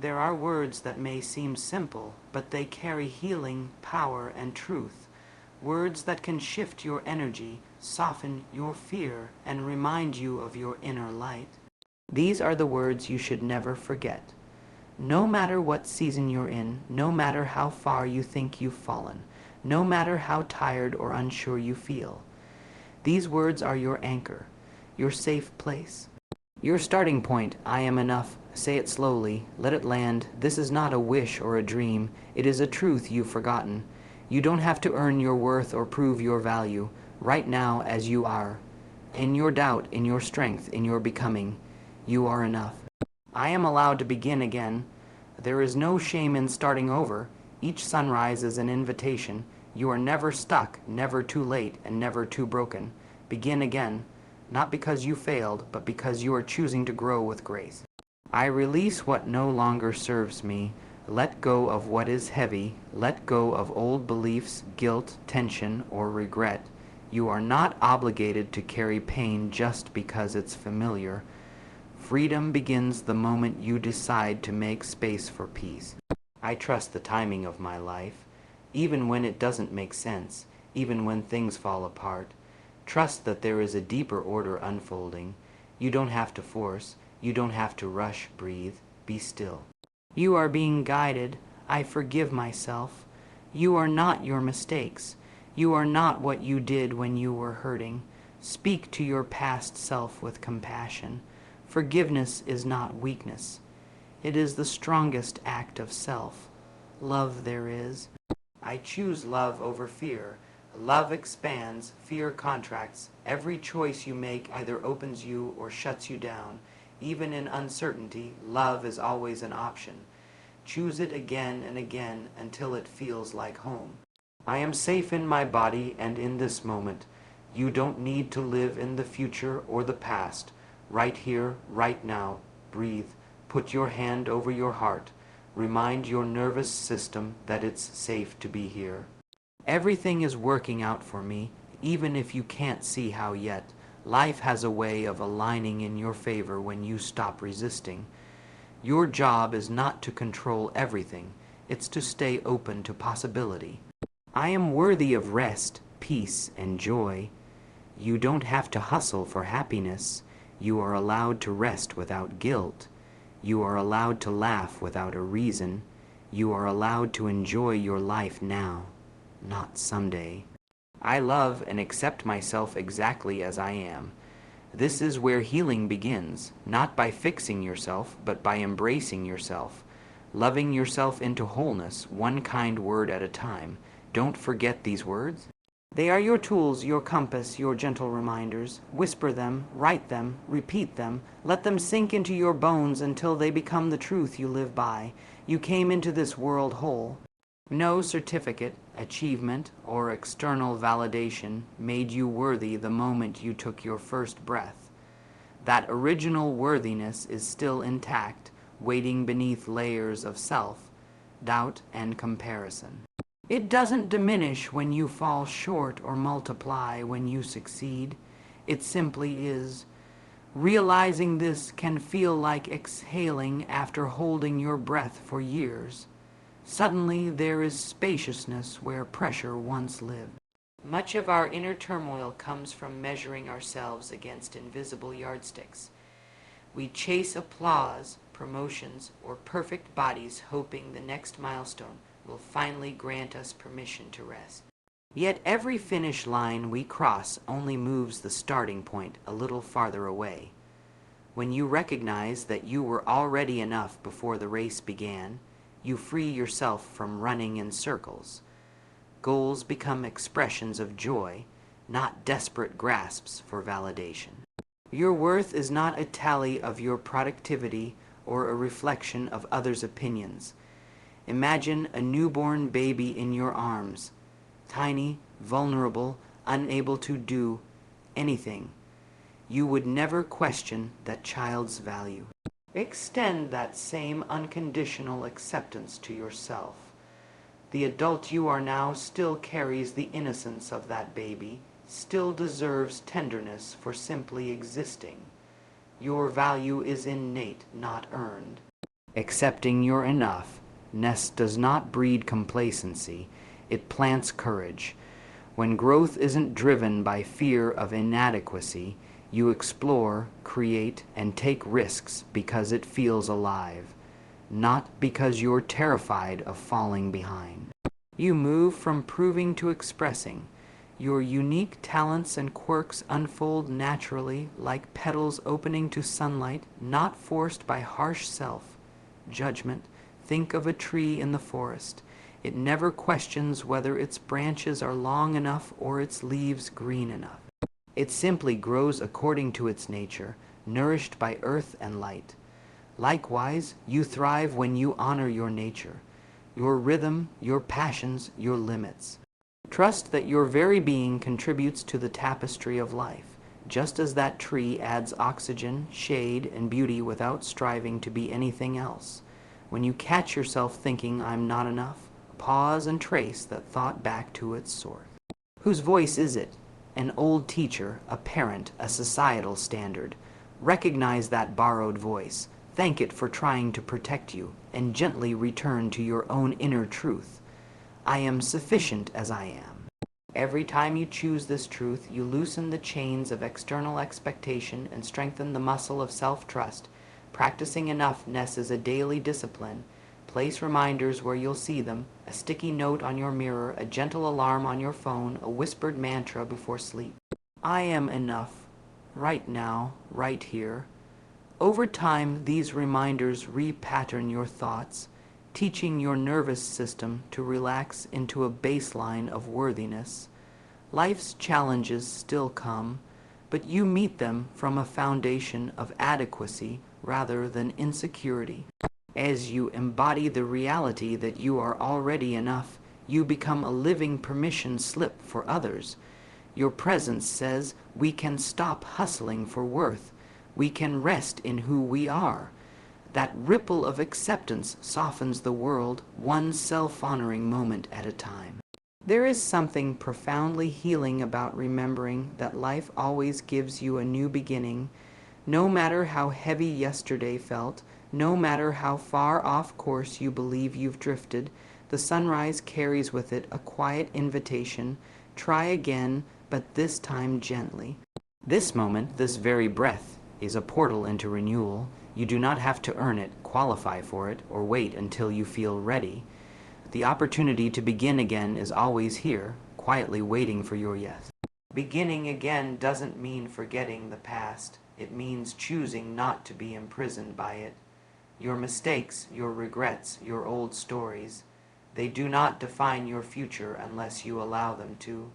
There are words that may seem simple, but they carry healing, power, and truth. Words that can shift your energy, soften your fear, and remind you of your inner light. These are the words you should never forget. No matter what season you're in, no matter how far you think you've fallen, no matter how tired or unsure you feel, these words are your anchor, your safe place. Your starting point, I am enough. Say it slowly, let it land. This is not a wish or a dream. It is a truth you've forgotten. You don't have to earn your worth or prove your value. Right now, as you are, in your doubt, in your strength, in your becoming, you are enough. I am allowed to begin again. There is no shame in starting over. Each sunrise is an invitation. You are never stuck, never too late, and never too broken. Begin again, not because you failed, but because you are choosing to grow with grace. I release what no longer serves me. Let go of what is heavy. Let go of old beliefs, guilt, tension, or regret. You are not obligated to carry pain just because it's familiar. Freedom begins the moment you decide to make space for peace. I trust the timing of my life, even when it doesn't make sense, even when things fall apart. Trust that there is a deeper order unfolding. You don't have to force. You don't have to rush. Breathe. Be still. You are being guided. I forgive myself. You are not your mistakes. You are not what you did when you were hurting. Speak to your past self with compassion. Forgiveness is not weakness. It is the strongest act of self. Love there is. I choose love over fear. Love expands, fear contracts. Every choice you make either opens you or shuts you down. Even in uncertainty, love is always an option. Choose it again and again until it feels like home. I am safe in my body and in this moment. You don't need to live in the future or the past. Right here, right now, breathe. Put your hand over your heart. Remind your nervous system that it's safe to be here. Everything is working out for me, even if you can't see how yet. Life has a way of aligning in your favor when you stop resisting. Your job is not to control everything. It's to stay open to possibility. I am worthy of rest, peace, and joy. You don't have to hustle for happiness. You are allowed to rest without guilt. You are allowed to laugh without a reason. You are allowed to enjoy your life now, not someday. I love and accept myself exactly as I am. This is where healing begins, not by fixing yourself, but by embracing yourself, loving yourself into wholeness, one kind word at a time. Don't forget these words. They are your tools, your compass, your gentle reminders. Whisper them, write them, repeat them. Let them sink into your bones until they become the truth you live by. You came into this world whole. No certificate, achievement, or external validation made you worthy the moment you took your first breath. That original worthiness is still intact, waiting beneath layers of self, doubt, and comparison. It doesn't diminish when you fall short or multiply when you succeed. It simply is. Realizing this can feel like exhaling after holding your breath for years. Suddenly there is spaciousness where pressure once lived. Much of our inner turmoil comes from measuring ourselves against invisible yardsticks. We chase applause, promotions, or perfect bodies, hoping the next milestone will finally grant us permission to rest. Yet every finish line we cross only moves the starting point a little farther away. When you recognize that you were already enough before the race began, you free yourself from running in circles. Goals become expressions of joy, not desperate grasps for validation. Your worth is not a tally of your productivity or a reflection of others' opinions. Imagine a newborn baby in your arms, tiny, vulnerable, unable to do anything. You would never question that child's value. Extend that same unconditional acceptance to yourself. The adult you are now still carries the innocence of that baby, still deserves tenderness for simply existing. Your value is innate, not earned. Accepting you're enough-ness does not breed complacency, it plants courage. When growth isn't driven by fear of inadequacy, you explore, create, and take risks because it feels alive, not because you're terrified of falling behind. You move from proving to expressing. Your unique talents and quirks unfold naturally like petals opening to sunlight, not forced by harsh self-judgment. Think of a tree in the forest. It never questions whether its branches are long enough or its leaves green enough. It simply grows according to its nature, nourished by earth and light. Likewise, you thrive when you honor your nature, your rhythm, your passions, your limits. Trust that your very being contributes to the tapestry of life, just as that tree adds oxygen, shade, and beauty without striving to be anything else. When you catch yourself thinking, "I'm not enough," pause and trace that thought back to its source. Whose voice is it? An old teacher, a parent, a societal standard. Recognize that borrowed voice. Thank it for trying to protect you, and gently return to your own inner truth. I am sufficient as I am. Every time you choose this truth, you loosen the chains of external expectation and strengthen the muscle of self-trust. Practicing enoughness is a daily discipline. Place reminders where you'll see them, a sticky note on your mirror, a gentle alarm on your phone, a whispered mantra before sleep. I am enough, right now, right here. Over time, these reminders repattern your thoughts, teaching your nervous system to relax into a baseline of worthiness. Life's challenges still come, but you meet them from a foundation of adequacy rather than insecurity. As you embody the reality that you are already enough, you become a living permission slip for others. Your presence says, we can stop hustling for worth. We can rest in who we are. That ripple of acceptance softens the world, one self-honoring moment at a time. There is something profoundly healing about remembering that life always gives you a new beginning. No matter how heavy yesterday felt, no matter how far off course you believe you've drifted, the sunrise carries with it a quiet invitation. Try again, but this time gently. This moment, this very breath, is a portal into renewal. You do not have to earn it, qualify for it, or wait until you feel ready. The opportunity to begin again is always here, quietly waiting for your yes. Beginning again doesn't mean forgetting the past. It means choosing not to be imprisoned by it. Your mistakes, your regrets, your old stories, they do not define your future unless you allow them to.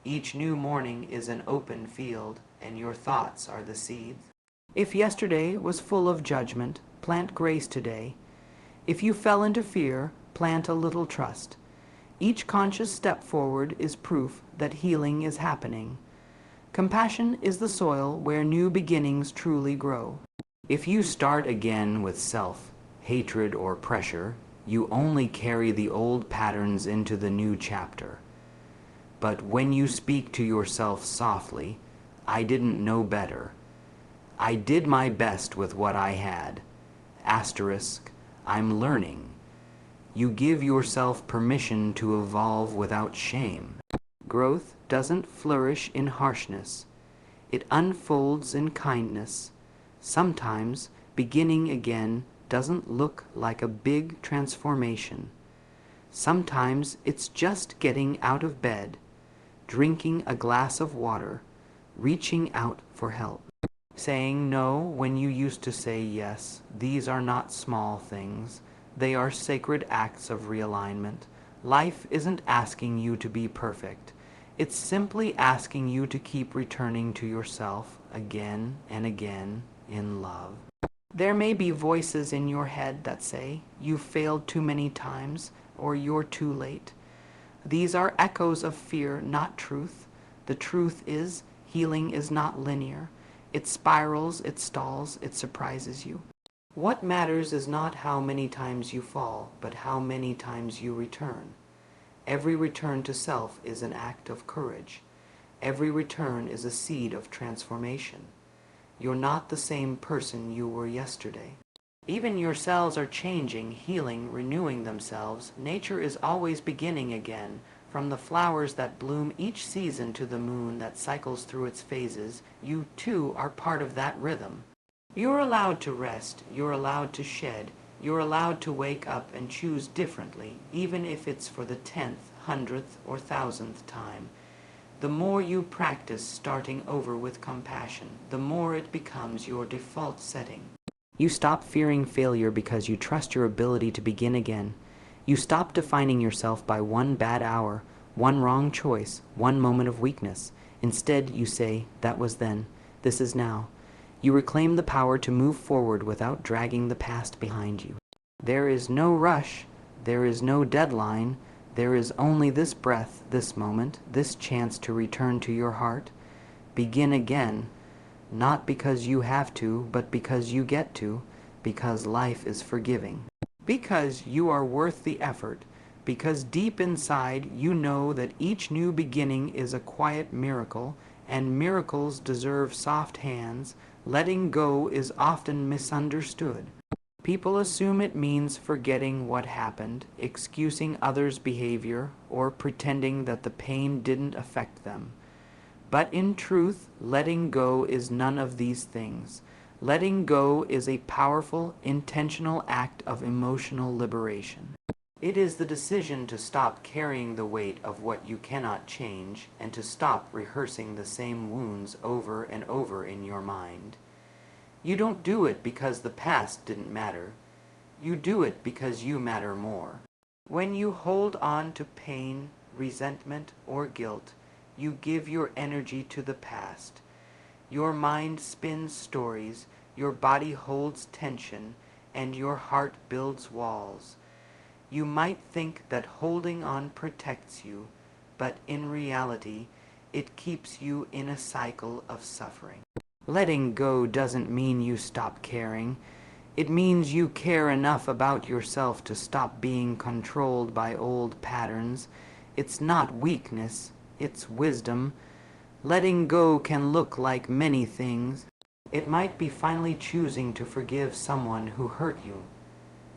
Each new morning is an open field, and your thoughts are the seeds. If yesterday was full of judgment, plant grace today. If you fell into fear, plant a little trust. Each conscious step forward is proof that healing is happening. Compassion is the soil where new beginnings truly grow. If you start again with self-hatred or pressure, you only carry the old patterns into the new chapter. But when you speak to yourself softly, I didn't know better. I did my best with what I had. Asterisk, I'm learning. You give yourself permission to evolve without shame. Growth doesn't flourish in harshness. It unfolds in kindness. Sometimes beginning again doesn't look like a big transformation. Sometimes it's just getting out of bed, drinking a glass of water, reaching out for help. Saying no when you used to say yes. These are not small things. They are sacred acts of realignment. Life isn't asking you to be perfect. It's simply asking you to keep returning to yourself again and again in love. There may be voices in your head that say, "You've failed too many times," or "You're too late." These are echoes of fear, not truth. The truth is, healing is not linear. It spirals, it stalls, it surprises you. What matters is not how many times you fall, but how many times you return. Every return to self is an act of courage. Every return is a seed of transformation. You're not the same person you were yesterday. Even your cells are changing, healing, renewing themselves. Nature is always beginning again. From the flowers that bloom each season to the moon that cycles through its phases, you too are part of that rhythm. You're allowed to rest, you're allowed to shed, you're allowed to wake up and choose differently, even if it's for the 10th, 100th, or 1000th time. The more you practice starting over with compassion, the more it becomes your default setting. You stop fearing failure because you trust your ability to begin again. You stop defining yourself by one bad hour, one wrong choice, one moment of weakness. Instead, you say, "That was then. This is now." You reclaim the power to move forward without dragging the past behind you. There is no rush. There is no deadline. There is only this breath, this moment, this chance to return to your heart. Begin again. Not because you have to, but because you get to, because life is forgiving. Because you are worth the effort, because deep inside you know that each new beginning is a quiet miracle, and miracles deserve soft hands. Letting go is often misunderstood. People assume it means forgetting what happened, excusing others' behavior, or pretending that the pain didn't affect them. But in truth, letting go is none of these things. Letting go is a powerful, intentional act of emotional liberation. It is the decision to stop carrying the weight of what you cannot change and to stop rehearsing the same wounds over and over in your mind. You don't do it because the past didn't matter. You do it because you matter more. When you hold on to pain, resentment, or guilt, you give your energy to the past. Your mind spins stories, your body holds tension, and your heart builds walls. You might think that holding on protects you, but in reality, it keeps you in a cycle of suffering. Letting go doesn't mean you stop caring. It means you care enough about yourself to stop being controlled by old patterns. It's not weakness. It's wisdom. Letting go can look like many things. It might be finally choosing to forgive someone who hurt you,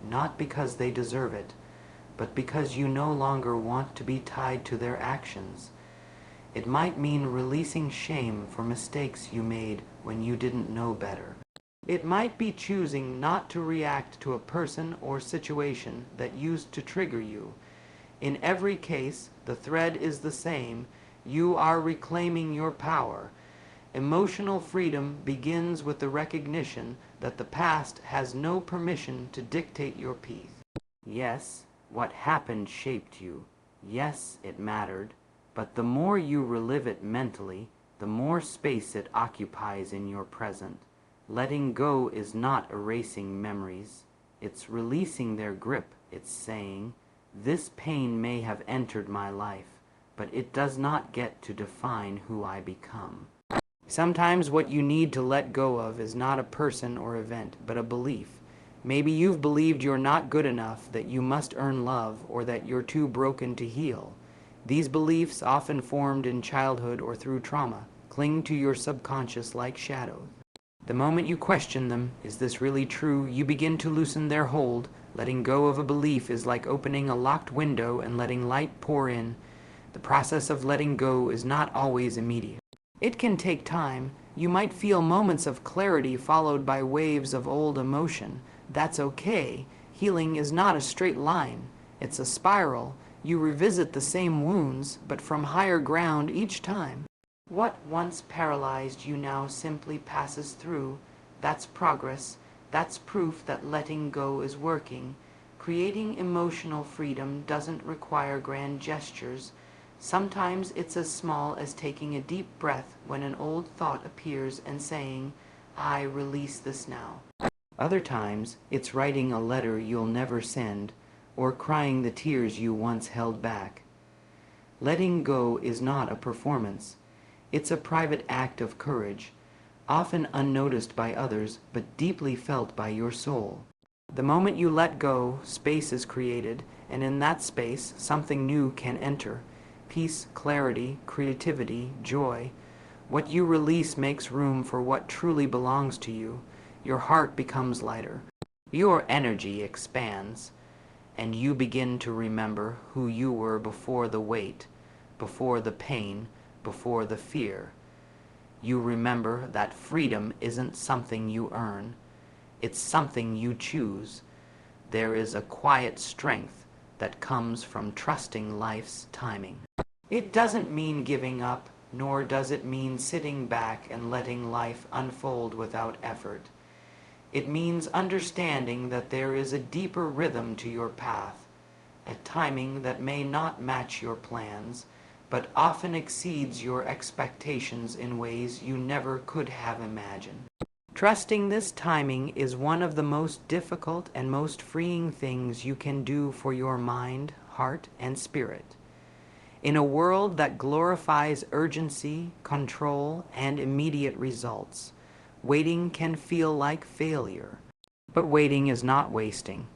not because they deserve it, but because you no longer want to be tied to their actions. It might mean releasing shame for mistakes you made when you didn't know better. It might be choosing not to react to a person or situation that used to trigger you. In every case, the thread is the same. You are reclaiming your power. Emotional freedom begins with the recognition that the past has no permission to dictate your peace. Yes, what happened shaped you. Yes, it mattered. But the more you relive it mentally, the more space it occupies in your present. Letting go is not erasing memories. It's releasing their grip. It's saying, "This pain may have entered my life, but it does not get to define who I become." Sometimes what you need to let go of is not a person or event, but a belief. Maybe you've believed you're not good enough, that you must earn love, or that you're too broken to heal. These beliefs, often formed in childhood or through trauma, cling to your subconscious like shadows. The moment you question them, is this really true, you begin to loosen their hold. Letting go of a belief is like opening a locked window and letting light pour in. The process of letting go is not always immediate. It can take time. You might feel moments of clarity followed by waves of old emotion. That's okay. Healing is not a straight line. It's a spiral. You revisit the same wounds, but from higher ground each time. What once paralyzed you now simply passes through. That's progress. That's proof that letting go is working. Creating emotional freedom doesn't require grand gestures. Sometimes it's as small as taking a deep breath when an old thought appears and saying, "I release this now." Other times, it's writing a letter you'll never send, or crying the tears you once held back. Letting go is not a performance. It's a private act of courage, often unnoticed by others, but deeply felt by your soul. The moment you let go, space is created, and in that space, something new can enter. Peace, clarity, creativity, joy. What you release makes room for what truly belongs to you. Your heart becomes lighter. Your energy expands, and you begin to remember who you were before the weight, before the pain, before the fear. You remember that freedom isn't something you earn, it's something you choose. There is a quiet strength that comes from trusting life's timing. It doesn't mean giving up, nor does it mean sitting back and letting life unfold without effort. It means understanding that there is a deeper rhythm to your path, a timing that may not match your plans, but often exceeds your expectations in ways you never could have imagined. Trusting this timing is one of the most difficult and most freeing things you can do for your mind, heart, and spirit. In a world that glorifies urgency, control, and immediate results, waiting can feel like failure. But waiting is not wasting.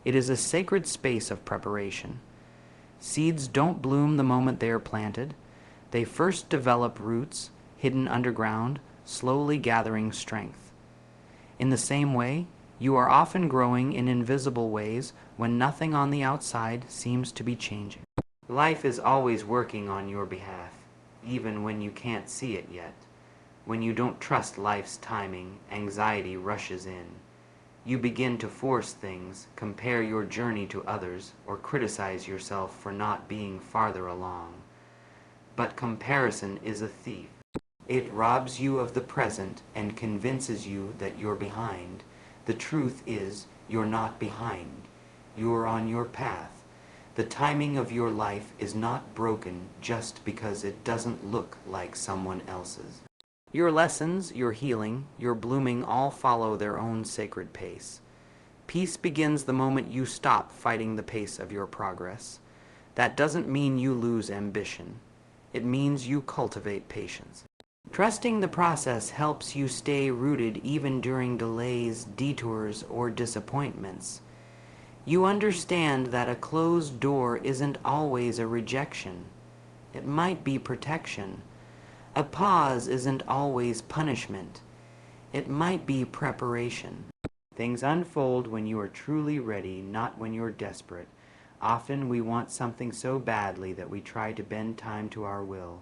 It is a sacred space of preparation. Seeds don't bloom the moment they are planted. They first develop roots, hidden underground, slowly gathering strength. In the same way, you are often growing in invisible ways when nothing on the outside seems to be changing. Life is always working on your behalf, even when you can't see it yet. When you don't trust life's timing, anxiety rushes in. You begin to force things, compare your journey to others, or criticize yourself for not being farther along. But comparison is a thief. It robs you of the present and convinces you that you're behind. The truth is, you're not behind. You're on your path. The timing of your life is not broken just because it doesn't look like someone else's. Your lessons, your healing, your blooming all follow their own sacred pace. Peace begins the moment you stop fighting the pace of your progress. That doesn't mean you lose ambition. It means you cultivate patience. Trusting the process helps you stay rooted even during delays, detours, or disappointments. You understand that a closed door isn't always a rejection. It might be protection. A pause isn't always punishment. It might be preparation. Things unfold when you are truly ready, not when you're desperate. Often we want something so badly that we try to bend time to our will.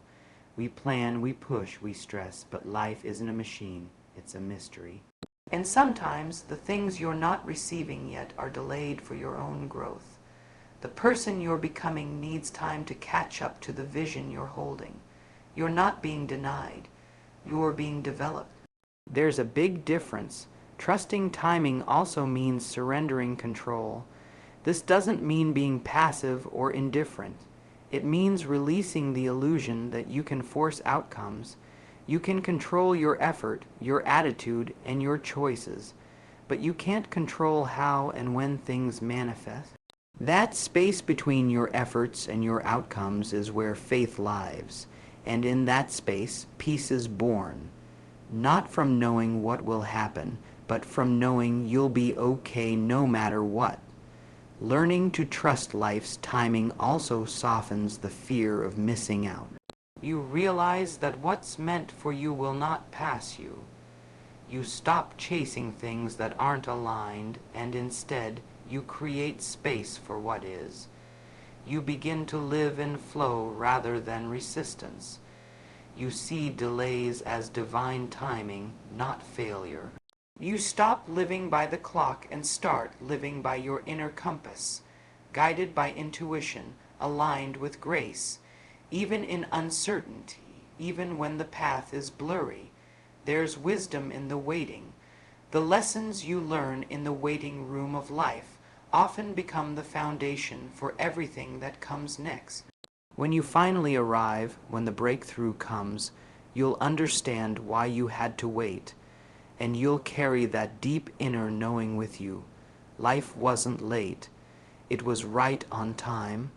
We plan, we push, we stress, but life isn't a machine, it's a mystery. And sometimes the things you're not receiving yet are delayed for your own growth. The person you're becoming needs time to catch up to the vision you're holding. You're not being denied. You're being developed. There's a big difference. Trusting timing also means surrendering control. This doesn't mean being passive or indifferent. It means releasing the illusion that you can force outcomes. You can control your effort, your attitude, and your choices, but you can't control how and when things manifest. That space between your efforts and your outcomes is where faith lives. And in that space, peace is born, not from knowing what will happen, but from knowing you'll be okay no matter what. Learning to trust life's timing also softens the fear of missing out. You realize that what's meant for you will not pass you. You stop chasing things that aren't aligned, and instead, you create space for what is. You begin to live in flow rather than resistance. You see delays as divine timing, not failure. You stop living by the clock and start living by your inner compass, guided by intuition, aligned with grace. Even in uncertainty, even when the path is blurry, there's wisdom in the waiting. The lessons you learn in the waiting room of life often become the foundation for everything that comes next. When you finally arrive, when the breakthrough comes, you'll understand why you had to wait, and you'll carry that deep inner knowing with you. Life wasn't late. It was right on time,